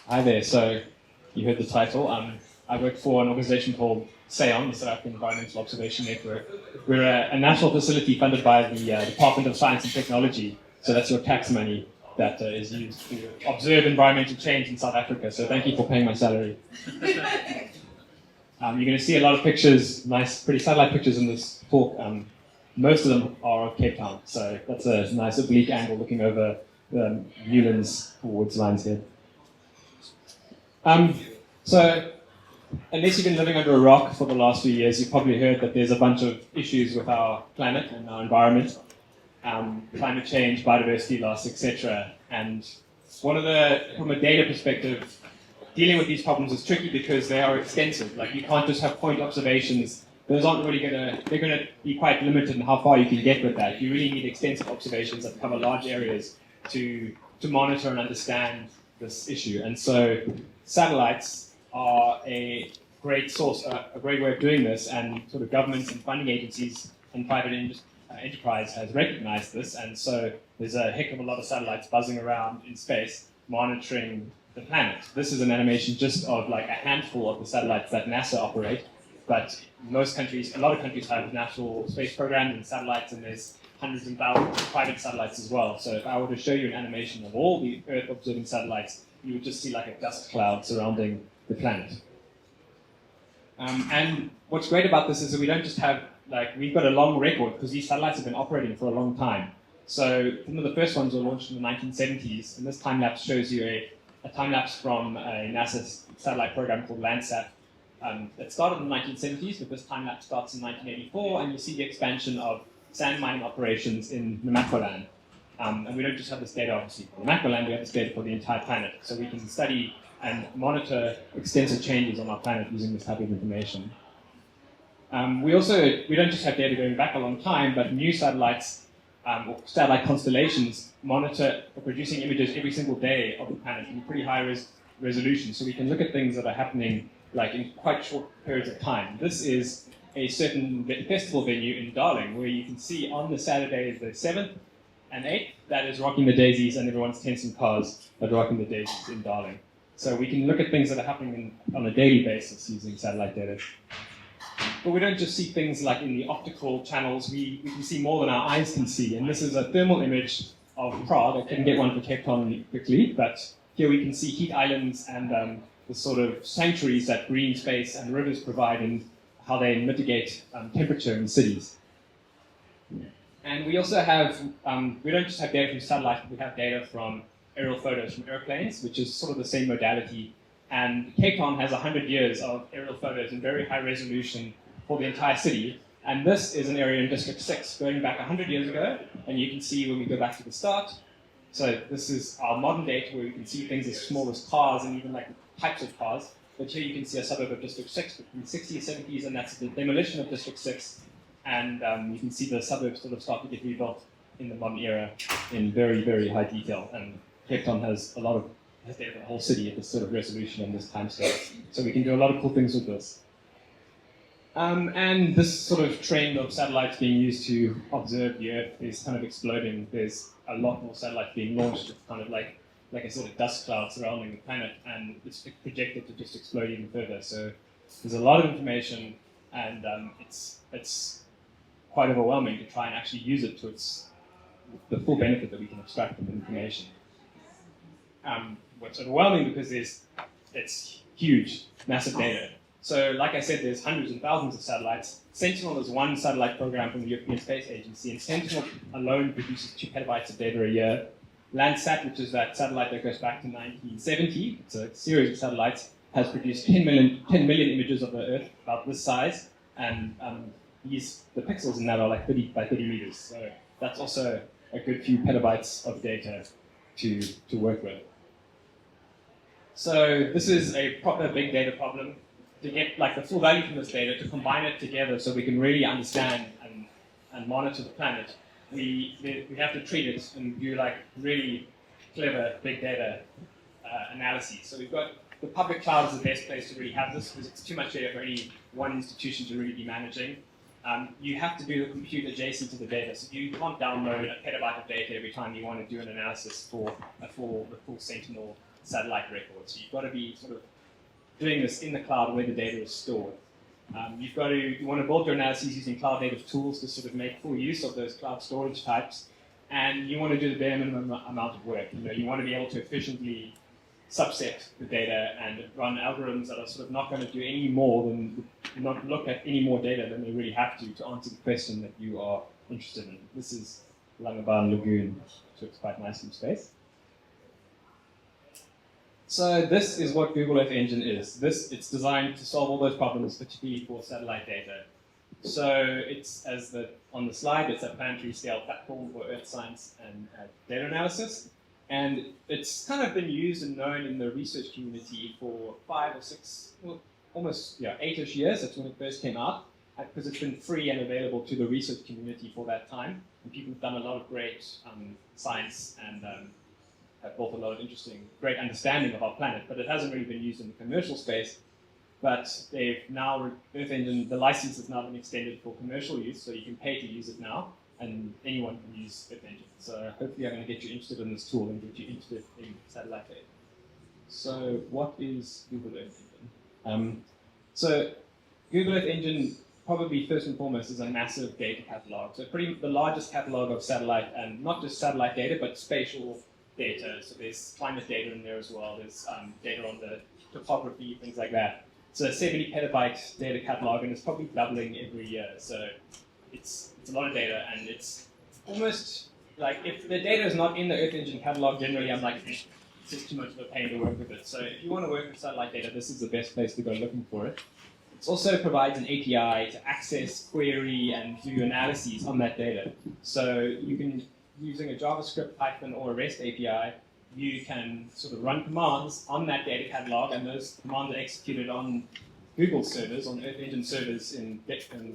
Hi there. So you heard the title. I work for an organization called SAON, the South African Environmental Observation Network. We're a national facility funded by the Department of Science and Technology. So that's your tax money that is used to observe environmental change in South Africa. So thank you for paying my salary. You're going to see a lot of pictures, nice, pretty satellite pictures in this talk. Most of them are of Cape Town. So that's a nice oblique angle looking over Newlands towards Lions Head. So, unless you've been living under a rock for the last few years, you've probably heard that there's a bunch of issues with our planet and our environment, climate change, biodiversity loss, etc. And from a data perspective, dealing with these problems is tricky because they are extensive. Like, you can't just have point observations. Those aren't really they're going to be quite limited in how far you can get with that. You really need extensive observations that cover large areas to monitor and understand this issue. And so satellites are a great source, a great way of doing this, and sort of governments and funding agencies and private enterprise has recognized this, and so there's a heck of a lot of satellites buzzing around in space monitoring the planet. This is an animation just of like a handful of the satellites that NASA operate, but a lot of countries have national space programs and satellites, and there's hundreds and thousands of private satellites as well. So if I were to show you an animation of all the Earth observing satellites, you would just see like a dust cloud surrounding the planet. And what's great about this is that we don't just have, we've got a long record because these satellites have been operating for a long time. So some of the first ones were launched in the 1970s, and this time-lapse shows you a time-lapse from a NASA satellite program called Landsat. It started in the 1970s, but this time-lapse starts in 1984, and you see the expansion of sand mining operations in Namaqualand. And we don't just have this data, obviously, for Namaqualand, we have this data for the entire planet. So we can study and monitor extensive changes on our planet using this type of information. We don't just have data going back a long time, but new satellites or satellite constellations monitor or producing images every single day of the planet in pretty high resolution. So we can look at things that are happening in quite short periods of time. This is a certain festival venue in Darling, where you can see on the Saturday the 7th and 8th, that is Rocking the Daisies, and everyone's tents and cars at Rocking the Daisies in Darling. So we can look at things that are happening on a daily basis using satellite data. But we don't just see things like in the optical channels, we can see more than our eyes can see. And this is a thermal image of Prague. I couldn't get one for Cape Town quickly, but here we can see heat islands and the sort of sanctuaries that green space and rivers provide and how they mitigate temperature in cities. And we also have, we don't just have data from satellites, but we have data from aerial photos from airplanes, which is sort of the same modality. And Cape Town has 100 years of aerial photos in very high resolution for the entire city. And this is an area in District 6 going back 100 years ago. And you can see when we go back to the start. So this is our modern data where we can see things as small as cars and even like types of cars. But here you can see a suburb of District 6 between the 60s, 70s, and that's the demolition of District 6. And you can see the suburbs sort of start to get rebuilt in the modern era in very, very high detail. And Cape Town has data for the whole city at this sort of resolution and this time scale. So we can do a lot of cool things with this. And this sort of trend of satellites being used to observe the Earth is kind of exploding. There's a lot more satellites being launched. It's kind of like a sort of dust cloud surrounding the planet, and it's projected to just explode even further. So there's a lot of information, and it's quite overwhelming to try and actually use it to the full benefit that we can extract from the information. What's overwhelming because it's huge, massive data. So like I said, there's hundreds and thousands of satellites. Sentinel is one satellite program from the European Space Agency, and Sentinel alone produces 2 petabytes of data a year. Landsat, which is that satellite that goes back to 1970, it's a series of satellites, has produced 10 million images of the Earth about this size, and the pixels in that are like 30 by 30 meters. So that's also a good few petabytes of data to work with. So this is a proper big data problem. To get the full value from this data, to combine it together so we can really understand and monitor the planet, we have to treat it and do really clever big data analyses. So we've got the public cloud is the best place to really have this because it's too much data for any one institution to really be managing. You have to do the compute adjacent to the data. So you can't download a petabyte of data every time you want to do an analysis for the full Sentinel satellite records. So you've got to be sort of doing this in the cloud where the data is stored. You want to build your analyses using cloud native tools to sort of make full use of those cloud storage types, and you want to do the bare minimum amount of work. You want to be able to efficiently subset the data and run algorithms that are sort of not going to do any more than, not look at any more data than they really have to answer the question that you are interested in. This is Langebaan Lagoon, which looks quite nice in space. So this is what Google Earth Engine is. It's designed to solve all those problems, particularly for satellite data. So it's, on the slide, it's a planetary-scale platform for Earth science and data analysis. And it's kind of been used and known in the research community for 5 or 6, well, almost 8-ish years. That's when it first came out, because it's been free and available to the research community for that time. And people have done a lot of great science and have built a lot of great understanding of our planet. But it hasn't really been used in the commercial space. But they've now, Earth Engine, the license has now been extended for commercial use, so you can pay to use it now. And anyone can use Earth Engine. So hopefully I'm going to get you interested in this tool and get you interested in satellite data. So what is Google Earth Engine? So Google Earth Engine, probably first and foremost, is a massive data catalog. So the largest catalog of satellite, and not just satellite data, but spatial data. So there's climate data in there as well. There's data on the topography, things like that. So a 70 petabyte data catalog, and it's probably doubling every year. So it's a lot of data, and it's almost like if the data is not in the Earth Engine catalog, generally I'm like, it's just too much of a pain to work with it. So if you want to work with satellite data, this is the best place to go looking for it. It also provides an API to access, query, and do analyses on that data. So you can, using a JavaScript, Python, or a REST API, you can sort of run commands on that data catalog, and those commands are executed on Google servers, on Earth Engine servers in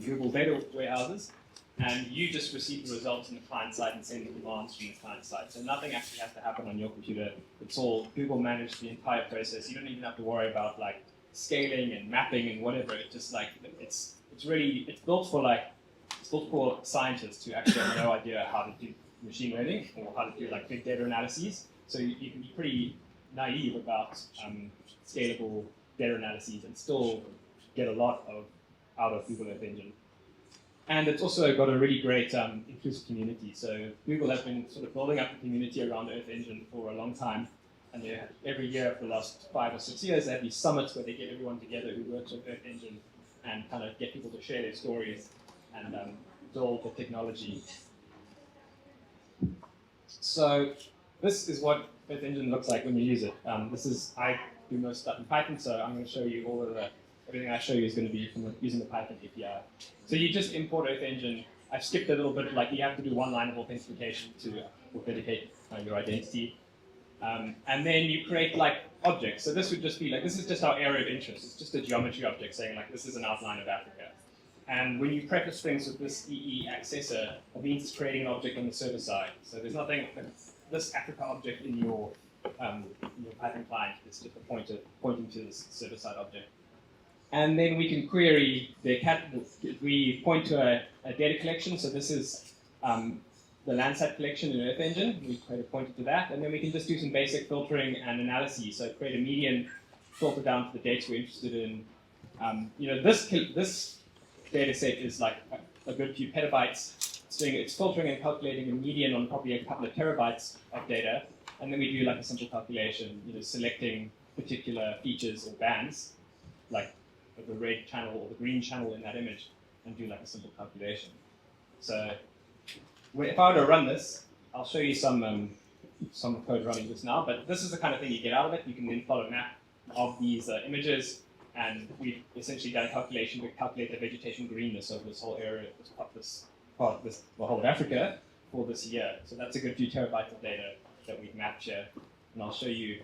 Google data warehouses, and you just receive the results on the client side and send the commands from the client side. So nothing actually has to happen on your computer. It's all Google managed the entire process. You don't even have to worry about like scaling and mapping and whatever. It's just like it's built for scientists who actually have no idea how to do machine learning or how to do like big data analyses. So you can be pretty naive about scalable data analyses and still get a lot out of Google Earth Engine. And it's also got a really great inclusive community. So Google has been sort of building up the community around Earth Engine for a long time. And every year for the last 5 or 6 years, they have these summits where they get everyone together who works with Earth Engine and kind of get people to share their stories and build the technology. So this is what Earth Engine looks like when you use it. I do most stuff in Python, so I'm going to show you everything I show you is going to be from using the Python API. So you just import Earth Engine. I've skipped a little bit, like you have to do one line of authentication to authenticate your identity. And then you create like objects. So this would just be like, this is just our area of interest. It's just a geometry object saying like, this is an outline of Africa. And when you preface things with this EE accessor, it means it's creating an object on the server side. So there's nothing, this Africa object in your Python client. It's just a pointer pointing to this server-side object. And then we can query we point to a data collection. So this is the Landsat collection in Earth Engine. We create a pointer to that. And then we can just do some basic filtering and analyses. So create a median, filter down to the dates we're interested in. This data set is like a good few petabytes. It's filtering and calculating a median on probably a couple of terabytes of data. And then we do like a simple calculation, selecting particular features or bands, like the red channel or the green channel in that image, and do like a simple calculation. So if I were to run this, I'll show you some code running just now, but this is the kind of thing you get out of it. You can then plot a map of these images, and we've essentially done a calculation to calculate the vegetation greenness of this whole area, the whole of Africa for this year. So that's a good few terabytes of data that we've mapped here, and I'll show you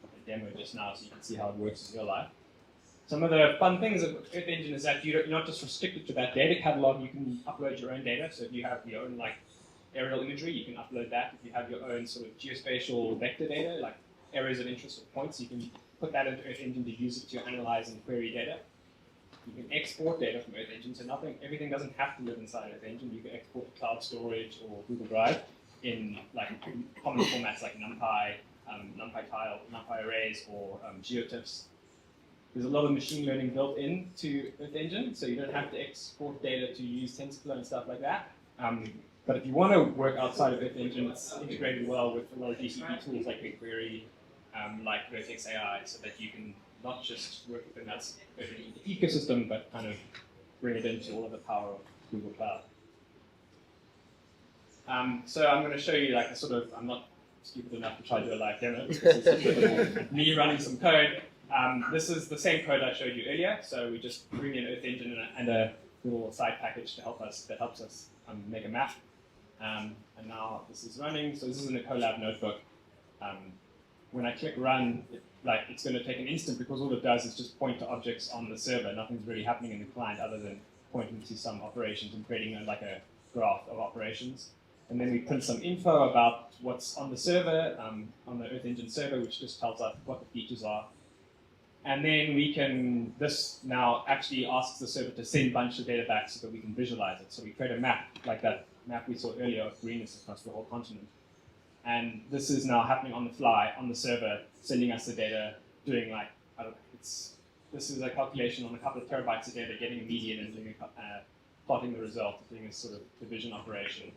a demo just now so you can see how it works in real life. Some of the fun things of Earth Engine is that you're not just restricted to that data catalog, you can upload your own data. So if you have your own like aerial imagery, you can upload that. If you have your own sort of geospatial vector data, like areas of interest or points, you can put that into Earth Engine to use it to analyze and query data. You can export data from Earth Engine, so everything doesn't have to live inside Earth Engine. You can export to cloud storage or Google Drive. in like common formats like NumPy, NumPy tile, NumPy arrays, or geotiffs. There's a lot of machine learning built into Earth Engine, so you don't have to export data to use TensorFlow and stuff like that. But if you want to work outside of Earth Engine, it's integrated well with a lot of GCP tools like BigQuery, like Vertex AI, so that you can not just work within that ecosystem, but kind of bring it into all of the power of Google Cloud. So I'm going to show you like a sort of, I'm not stupid enough to try to do a live demo. This is me running some code. This is the same code I showed you earlier. So we just bring in Earth Engine and a little side package to help us, that helps us make a map. And now this is running. So this is in a Colab notebook. When I click run, it's going to take an instant because all it does is just point to objects on the server. Nothing's really happening in the client other than pointing to some operations and creating like a graph of operations. And then we print some info about what's on the server, on the Earth Engine server, which just tells us what the features are. And then we can, this now actually asks the server to send a bunch of data back so that we can visualize it. So we create a map, like that map we saw earlier of greenness across the whole continent. And this is now happening on the fly, on the server, sending us the data, doing like, I don't know, this is a calculation on a couple of terabytes of data, getting a median and doing plotting the result, doing a sort of division operation.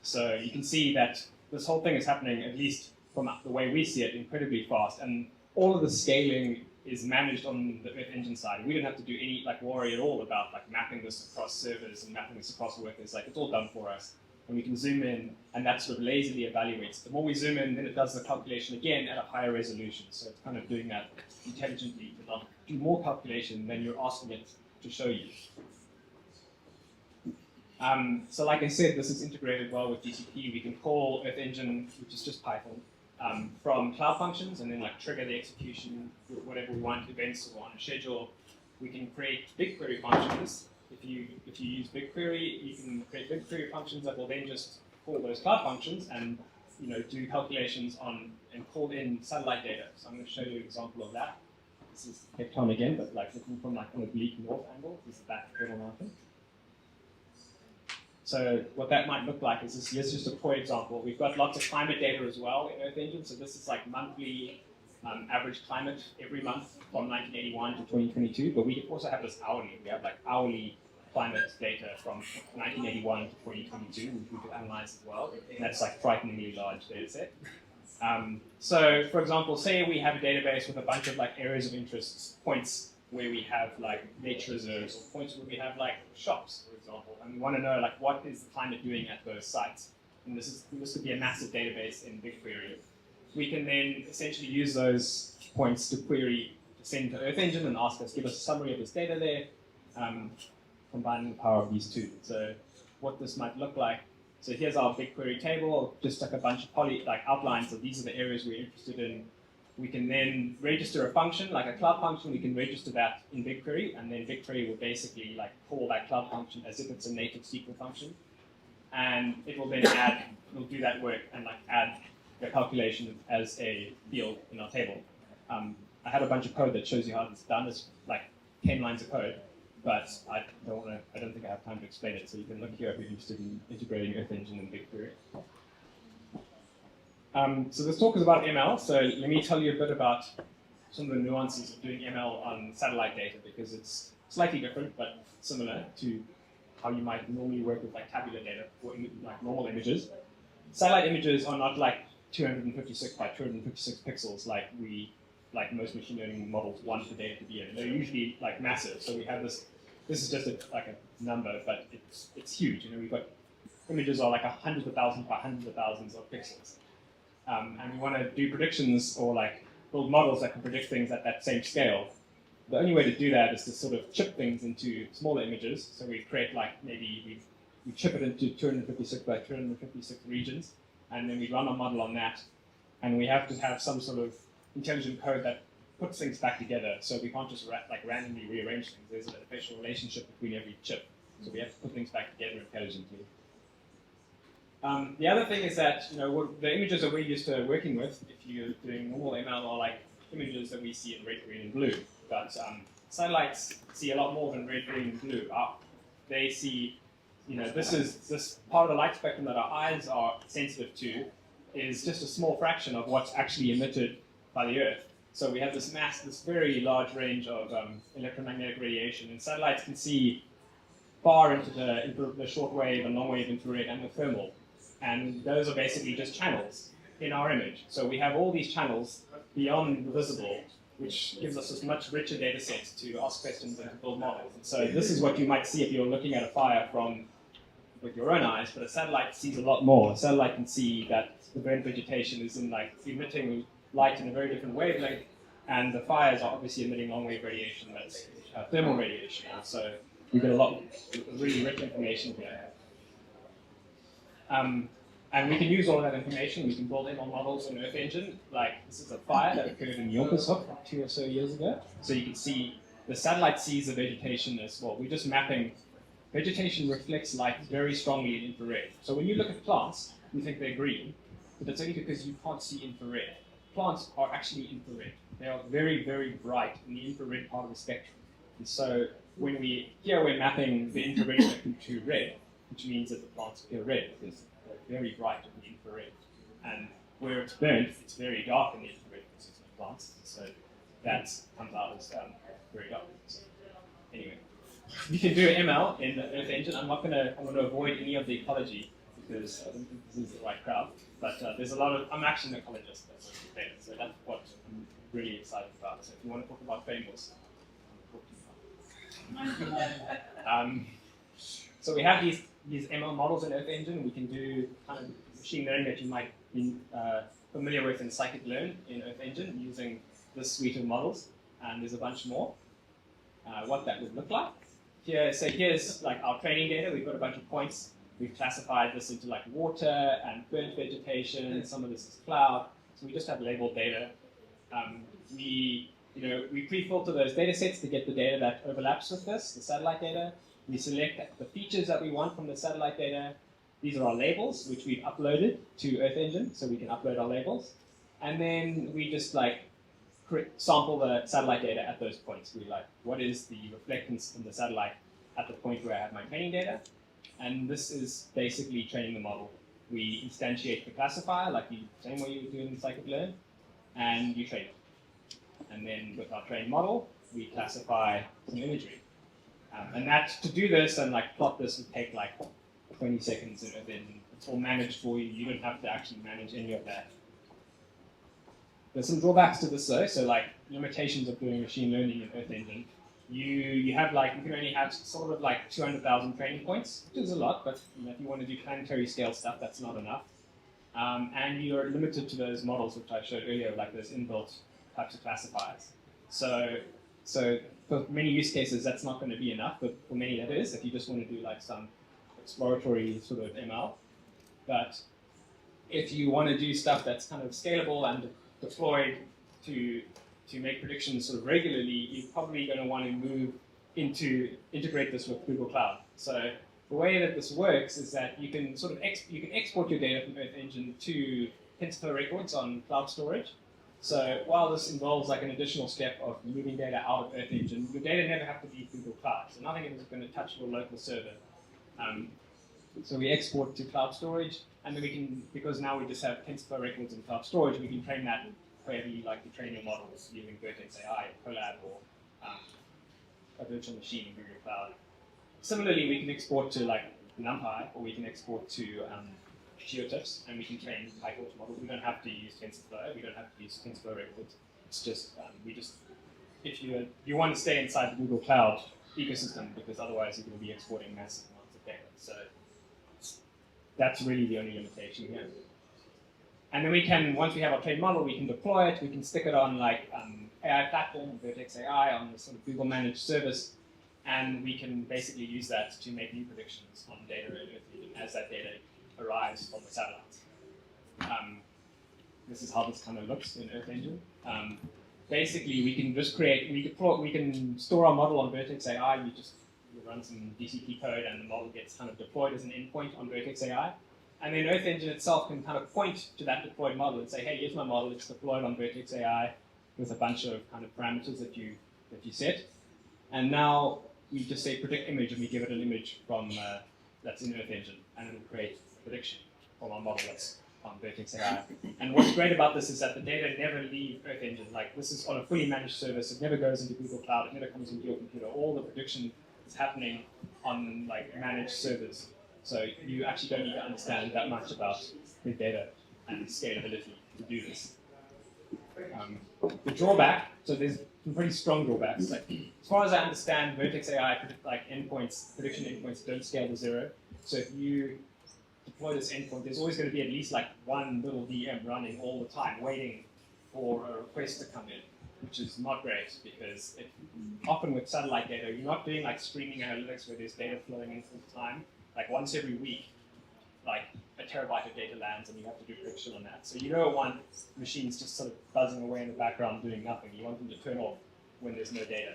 So you can see that this whole thing is happening, at least from the way we see it, incredibly fast. And all of the scaling is managed on the Earth Engine side. We don't have to do any worry at all about mapping this across servers and mapping this across workers. It's all done for us. And we can zoom in, and that sort of lazily evaluates. The more we zoom in, then it does the calculation again at a higher resolution. So it's kind of doing that intelligently to not do more calculation than you're asking it to show you. So like I said, this is integrated well with GCP. We can call Earth Engine, which is just Python, from cloud functions, and then trigger the execution with whatever we want, events or on a schedule. We can create BigQuery functions. If you use BigQuery, you can create BigQuery functions that will then just call those cloud functions and do calculations on and call in satellite data. So I'm going to show you an example of that. This is Cape Town again, but looking from an oblique north angle. This is that little mountain. So what that might look like is this. Here's just a toy example. We've got lots of climate data as well in Earth Engine. So this is monthly average climate every month from 1981 to 2022. But we also have this hourly. We have hourly climate data from 1981 to 2022, which we could analyze as well. And that's frighteningly large data set. So for example, say we have a database with a bunch of areas of interest, points where we have nature reserves, or points where we have shops, for example, and we want to know what is the climate doing at those sites. And this could be a massive database in BigQuery. We can then essentially use those points to query, to send to Earth Engine and ask us, give us a summary of this data there, combining the power of these two. So what this might look like. So here's our BigQuery table, just a bunch of outlines of these are the areas we're interested in. We can then register a function, like a cloud function. We can register that in BigQuery, and then BigQuery will basically call that cloud function as if it's a native SQL function, and it will then it'll do that work and add the calculation as a field in our table. I had a bunch of code that shows you how it's done. It's 10 lines of code, but I don't think I have time to explain it. So you can look here if you're interested in integrating Earth Engine and BigQuery. So this talk is about ML, so let me tell you a bit about some of the nuances of doing ML on satellite data, because it's slightly different, but similar to how you might normally work with tabular data or normal images. Satellite images are not 256 by 256 pixels like most machine learning models want the data to be in. They're usually massive, so we have this is just a number, but it's huge. We've got images are hundreds of thousands by hundreds of thousands of pixels. And we want to do predictions or build models that can predict things at that same scale. The only way to do that is to sort of chip things into smaller images. So we create maybe we chip it into 256 by 256 regions, and then we run a model on that. And we have to have some sort of intelligent code that puts things back together. So we can't just randomly rearrange things. There's a spatial relationship between every chip. So we have to put things back together intelligently. The other thing is that the images that we're used to working with, if you're doing normal ML, are images that we see in red, green, and blue. But satellites see a lot more than red, green, and blue. They see this part of the light spectrum that our eyes are sensitive to is just a small fraction of what's actually emitted by the Earth. So we have this very large range of electromagnetic radiation, and satellites can see far into the shortwave and longwave infrared and the thermal. And those are basically just channels in our image. So we have all these channels beyond the visible, which gives us this much richer data set to ask questions and to build models. And so this is what you might see if you're looking at a fire with your own eyes, but a satellite sees a lot more. A satellite can see that the burnt vegetation is emitting light in a very different wavelength, and the fires are obviously emitting long-wave radiation, that's thermal radiation. And so you get a lot of really rich information here. And we can use all that information. We can build ML models in Earth Engine. Like, this is a fire that occurred in Yonkers Hook 2 or so years ago. So you can see the satellite sees the vegetation as well. We're just mapping. Vegetation reflects light very strongly in infrared. So when you look at plants, you think they're green, but that's only because you can't see infrared. Plants are actually infrared. They are very, very bright in the infrared part of the spectrum. And so here we're mapping the infrared spectrum to red, which means that the plants appear red because they're very bright in the infrared. And where it's burnt, it's very dark in the infrared because it's no plants. So that comes out as very dark. So anyway, you can do ML in the Earth Engine. I'm going to avoid any of the ecology because I don't think this is the right crowd. But there's a lot of, I'm actually an ecologist, so that's what I'm really excited about. So if you want to talk about frameworks, so we have these ML models in Earth Engine. We can do kind of machine learning that you might be familiar with in scikit-learn in Earth Engine using this suite of models. And there's a bunch more. What that would look like. Here's like our training data. We've got a bunch of points. We've classified this into like water and burnt vegetation. Some of this is cloud. So we just have labeled data. We pre-filter those data sets to get the data that overlaps with this, the satellite data. We select the features that we want from the satellite data. These are our labels, which we've uploaded to Earth Engine, so we can upload our labels. And then we just sample the satellite data at those points. We what is the reflectance from the satellite at the point where I have my training data? And this is basically training the model. We instantiate the classifier, like the same way you would do in scikit-learn, and you train it. And then with our trained model, we classify some imagery. And to do this and plot this would take 20 seconds, and then it's all managed for you. You don't have to actually manage any of that. There's some drawbacks to this though, so limitations of doing machine learning in Earth Engine. You have you can only have sort of 200,000 training points, which is a lot, but if you want to do planetary-scale stuff, that's not enough. And you're limited to those models which I showed earlier, those inbuilt types of classifiers. So for many use cases, that's not going to be enough, but for many that is, if you just want to do some exploratory sort of ML. But if you want to do stuff that's kind of scalable and deployed to make predictions sort of regularly, you're probably going to want to integrate this with Google Cloud. So the way that this works is that you can export your data from Earth Engine to TensorFlow records on cloud storage. So while this involves an additional step of moving data out of Earth Engine, your data never have to be Google Cloud. So nothing is going to touch your local server. So we export to cloud storage, and then we can, because now we just have TensorFlow records in cloud storage, we can train that wherever you like to train your models using Vertex AI, Colab, or a virtual machine in Google Cloud. Similarly, we can export to NumPy, or we can export to GeoTiffs, and we can train PyTorch models. We don't have to use TensorFlow. We don't have to use TensorFlow records. It's just if you want to stay inside the Google Cloud ecosystem, because otherwise you're going to be exporting massive amounts of data. So that's really the only limitation here. And then we can, once we have our trained model, we can deploy it. We can stick it on AI platform, Vertex AI, on the sort of Google managed service, and we can basically use that to make new predictions on data in Earth Engine as that data arrives from the satellites. This is how this kind of looks in Earth Engine. Basically, we can just we can store our model on Vertex AI. You run some DCT code, and the model gets kind of deployed as an endpoint on Vertex AI. And then Earth Engine itself can kind of point to that deployed model and say, hey, here's my model. It's deployed on Vertex AI with a bunch of kind of parameters that you set. And now we just say predict image, and we give it an image from that's in Earth Engine, and it'll create a prediction from our model that's on Vertex AI. And what's great about this is that the data never leave Earth Engine. Like, this is on a fully managed service. It never goes into Google Cloud. It never comes into your computer. All the prediction is happening on like managed servers. So you actually don't need to understand that much about big data and scalability to do this. The drawback, so there's some pretty strong drawbacks. Like, as far as I understand, Vertex AI endpoints, prediction endpoints don't scale to 0. So if you deploy this endpoint, there's always going to be at least like one little VM running all the time, waiting for a request to come in, which is not great because often with satellite data, you're not doing like streaming analytics where there's data flowing in all the time. Like once every week, like a terabyte of data lands and you have to do prediction on that. So you don't want machines just sort of buzzing away in the background doing nothing. You want them to turn off when there's no data.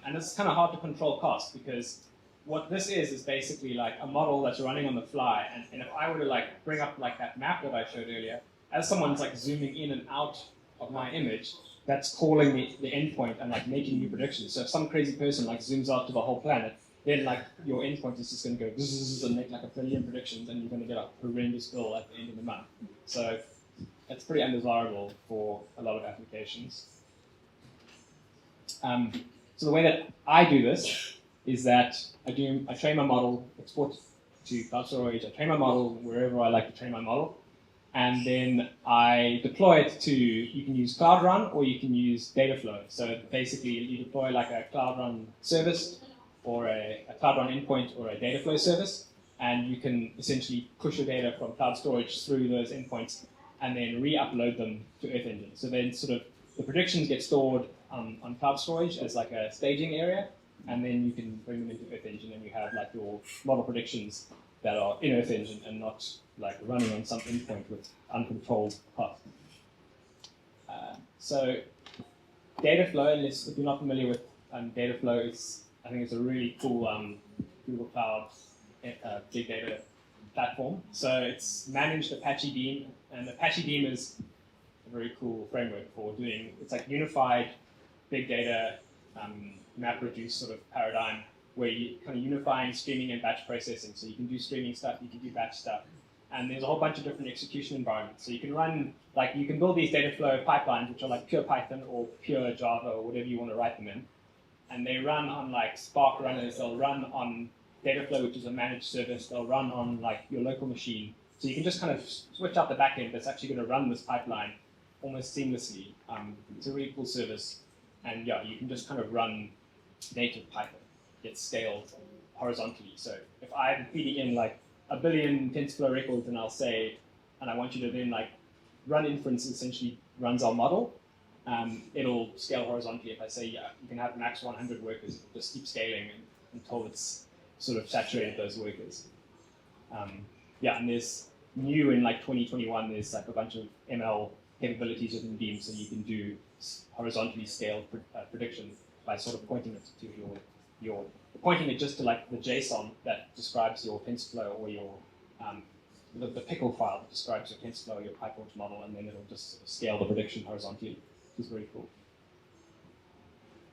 And it's kind of hard to control cost because what this is basically like a model that's running on the fly. And if I were to like bring up like that map that I showed earlier, as someone's like zooming in and out of my image, that's calling the endpoint and like making new predictions. So if some crazy person like zooms out to the whole planet, then like your endpoint is just going to go and make like a billion predictions, and you're going to get a horrendous bill at the end of the month. So it's pretty undesirable for a lot of applications. So the way that I do this is that I train my model, export to cloud storage. I train my model wherever I like to train my model, and then I deploy it to. You can use Cloud Run or you can use Dataflow. So basically, you deploy like a Cloud Run service, or a Cloud Run endpoint, or a Dataflow service, and you can essentially push your data from cloud storage through those endpoints and then re-upload them to Earth Engine. So then sort of the predictions get stored on cloud storage as like a staging area, and then you can bring them into Earth Engine and you have like your model predictions that are in Earth Engine and not like running on some endpoint with uncontrolled path. So Dataflow, unless if you're not familiar with Dataflow, I think it's a really cool Google Cloud big data platform. So it's managed Apache Beam, and Apache Beam is a very cool framework for doing, it's like unified big data MapReduce sort of paradigm where you kind of unifying streaming and batch processing. So you can do streaming stuff, you can do batch stuff, and there's a whole bunch of different execution environments. So you can run, like you can build these Dataflow pipelines, which are like pure Python or pure Java or whatever you want to write them in. And they run on like Spark runners, they'll run on Dataflow, which is a managed service, they'll run on like your local machine. So you can just kind of switch out the backend that's actually going to run this pipeline almost seamlessly. It's a really cool service. And yeah, you can just kind of run native Python, get scaled horizontally. So if I'm feeding in like a billion TensorFlow records and I'll say, and I want you to then like run inference, essentially runs our model, it'll scale horizontally. If I say, yeah, you can have max 100 workers, it'll just keep scaling until it's sort of saturated those workers. Yeah, and there's new in like 2021, there's like a bunch of ML capabilities within Beam, so you can do horizontally scaled prediction by sort of pointing it to pointing it just to like the JSON that describes your TensorFlow or your the pickle file that describes your TensorFlow or your PyTorch model, and then it'll just scale the prediction horizontally, which is very cool.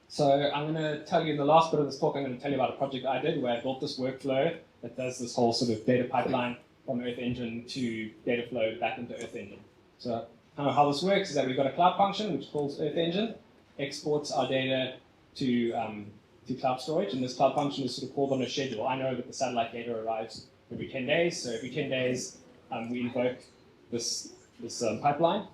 So I'm going to tell you in the last bit of this talk, I'm going to tell you about a project I did where I built this workflow that does this whole sort of data pipeline from Earth Engine to Dataflow back into Earth Engine. So kind of how this works is that we've got a cloud function which calls Earth Engine, exports our data to cloud storage, and this cloud function is sort of called on a schedule. I know that the satellite data arrives every 10 days, so every 10 days we invoke this pipeline.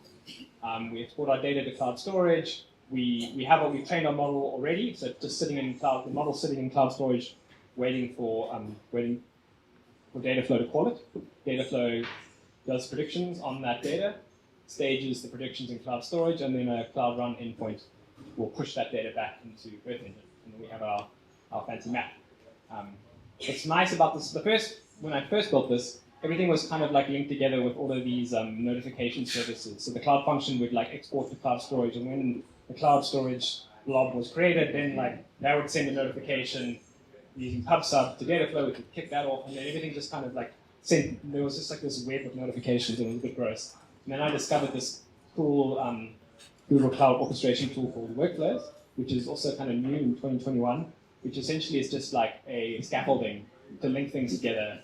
We export our data to cloud storage. We've trained our model already, so it's just sitting in cloud. The model's sitting in cloud storage, waiting for Dataflow to call it. Dataflow does predictions on that data, stages the predictions in cloud storage, and then a Cloud Run endpoint will push that data back into Earth Engine, and then we have our fancy map. What's nice about this, when I first built this, everything was kind of like linked together with all of these notification services. So the cloud function would like export to cloud storage, and when the cloud storage blob was created, then like that would send a notification using PubSub to Dataflow, we could kick that off, and then everything just kind of like there was just like this web of notifications, and it was a bit gross. And then I discovered this cool Google Cloud orchestration tool called Workflows, which is also kind of new in 2021, which essentially is just like a scaffolding to link things together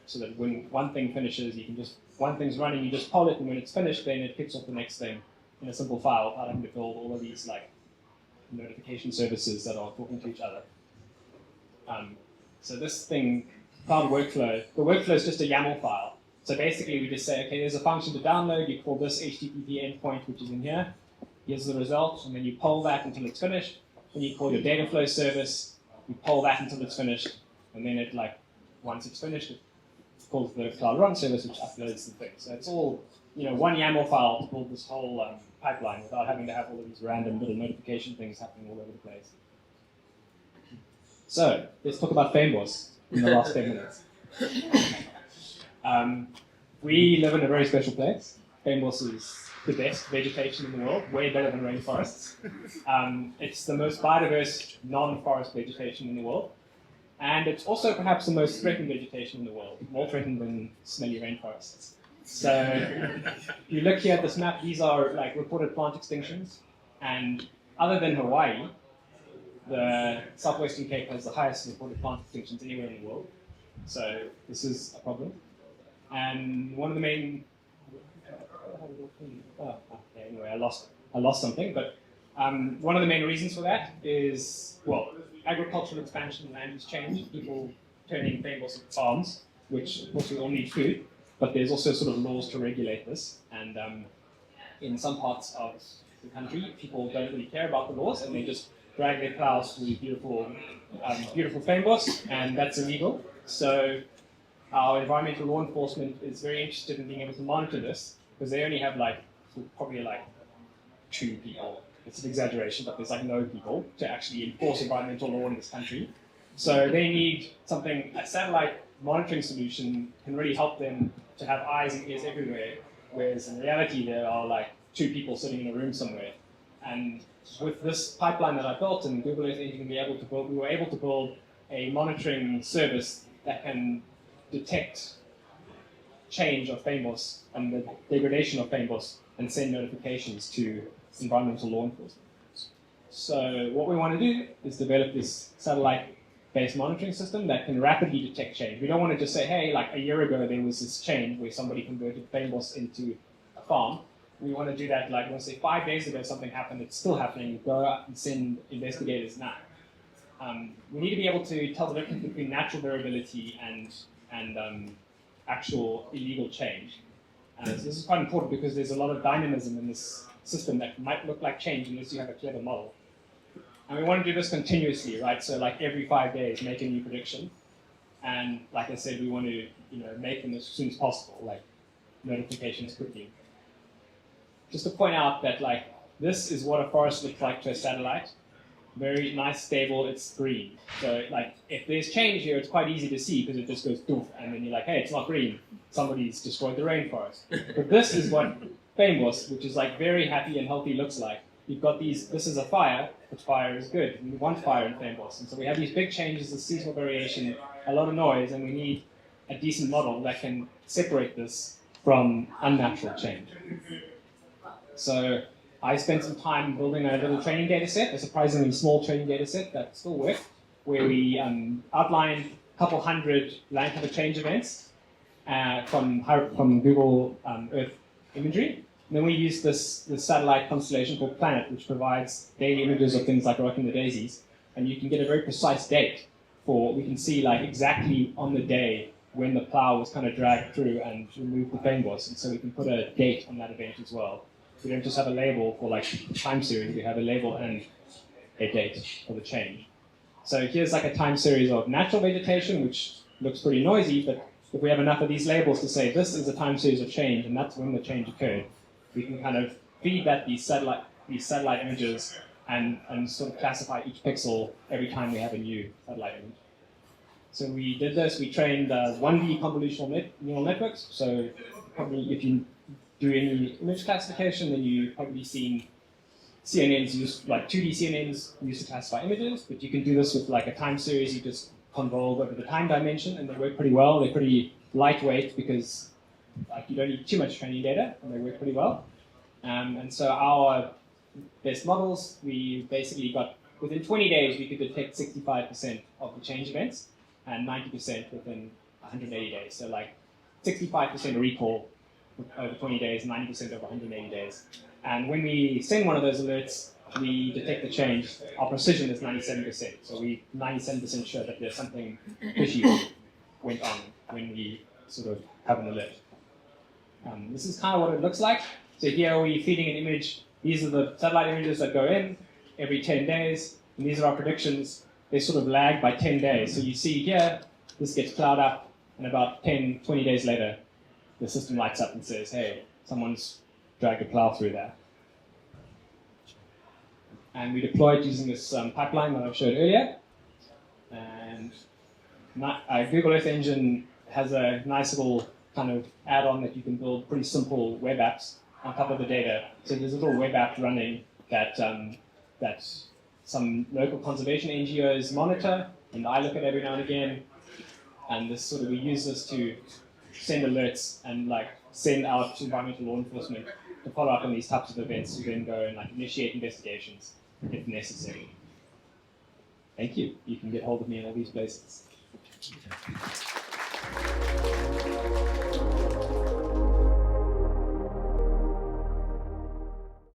so that when one thing finishes, you can just, one thing's running, you just poll it, and when it's finished, then it kicks off the next thing in a simple file without having to build all of these like notification services that are talking to each other. So this thing, cloud workflow, the workflow is just a YAML file. So basically we just say, okay, there's a function to download, you call this HTTP endpoint, which is in here, here's the result, and then you poll that until it's finished. Then you call your Dataflow service, you poll that until it's finished, and then it like, once it's finished, it calls the Cloud Run service, which uploads the thing. So it's all, one YAML file to build this whole pipeline without having to have all of these random little notification things happening all over the place. So let's talk about Fambos in the last 10 minutes. We live in a very special place. Fambos is the best vegetation in the world, way better than rainforests. It's the most biodiverse non-forest vegetation in the world. And it's also perhaps the most threatened vegetation in the world, more threatened than smelly rainforests. So you look here at this map, these are like reported plant extinctions. And other than Hawaii, the Southwestern Cape has the highest reported plant extinctions anywhere in the world. So this is a problem. And one of the main, anyway, I lost something, but one of the main reasons for that is, well, agricultural expansion and land use change, people turning Fambos into farms, which of course we all need food, but there's also sort of laws to regulate this. And in some parts of the country, people don't really care about the laws and they just drag their plows through beautiful, beautiful Fambos, and that's illegal. So our environmental law enforcement is very interested in being able to monitor this, because they only have probably 2 people. It's an exaggeration, but there's no people to actually enforce environmental law in this country. So they need something, a satellite monitoring solution can really help them to have eyes and ears everywhere, whereas in reality there are 2 people sitting in a room somewhere. And with this pipeline that I built and Google Earth Engine, we were able to build a monitoring service that can detect change of Fambos and the degradation of Fambos and send notifications to environmental law enforcement. So what we want to do is develop this satellite-based monitoring system that can rapidly detect change. We don't want to just say, hey, a year ago there was this change where somebody converted Fambos into a farm. We want to do that, let's say 5 days ago something happened, it's still happening, go out and send investigators now. We need to be able to tell the difference between natural variability and actual illegal change. So this is quite important because there's a lot of dynamism in this system that might look like change unless you have a clever model. And we want to do this continuously, right? So every 5 days, make a new prediction. And like I said, we want to make them as soon as possible, notifications quickly. Just to point out that this is what a forest looks like to a satellite. Very nice, stable, it's green. So if there's change here, it's quite easy to see because it just goes doof, and then you're like, hey, it's not green. Somebody's destroyed the rainforest. But this is what Fambos, which is very happy and healthy, looks like. You've got this is a fire, but fire is good. We want fire in Fambos. And so we have these big changes, the seasonal variation, a lot of noise, and we need a decent model that can separate this from unnatural change. So I spent some time building a little training data set, a surprisingly small training data set that still worked, where we outlined a couple hundred land cover change events from Google Earth imagery. And then we used this satellite constellation called Planet, which provides daily images of things like rocking the daisies. And you can get a very precise date we can see exactly on the day when the plow was kind of dragged through and removed the Fambos. And so we can put a date on that event as well. We don't just have a label for time series, we have a label and a date for the change. So here's a time series of natural vegetation, which looks pretty noisy, but if we have enough of these labels to say this is a time series of change and that's when the change occurred, we can kind of feed that these satellite images and sort of classify each pixel every time we have a new satellite image. So we did this, we trained 1D convolutional neural networks, so probably if you do any image classification, then you've probably seen CNNs used, 2D CNNs used to classify images, but you can do this with a time series. You just convolve over the time dimension, and they work pretty well. They're pretty lightweight because you don't need too much training data, and they work pretty well. And so our best models, we basically got, within 20 days, we could detect 65% of the change events, and 90% within 180 days. So like 65% recall over 20 days, 90% over 180 days. And when we send one of those alerts, we detect the change. Our precision is 97%. So we 97% sure that there's something fishy went on when we sort of have an alert. This is kind of what it looks like. So here we're feeding an image. These are the satellite images that go in every 10 days. And these are our predictions. They sort of lag by 10 days. So you see here, this gets plowed up, and about 10, 20 days later, the system lights up and says, hey, someone's dragged a plow through there. And we deployed using this pipeline that I showed earlier. And Google Earth Engine has a nice little kind of add-on that you can build pretty simple web apps on top of the data. So there's a little web app running that some local conservation NGOs monitor, and I look at every now and again. And this we use this to send alerts and like send out to environmental law enforcement to follow up on these types of events, to then go and like initiate investigations if necessary. Thank you. You can get hold of me in all these places.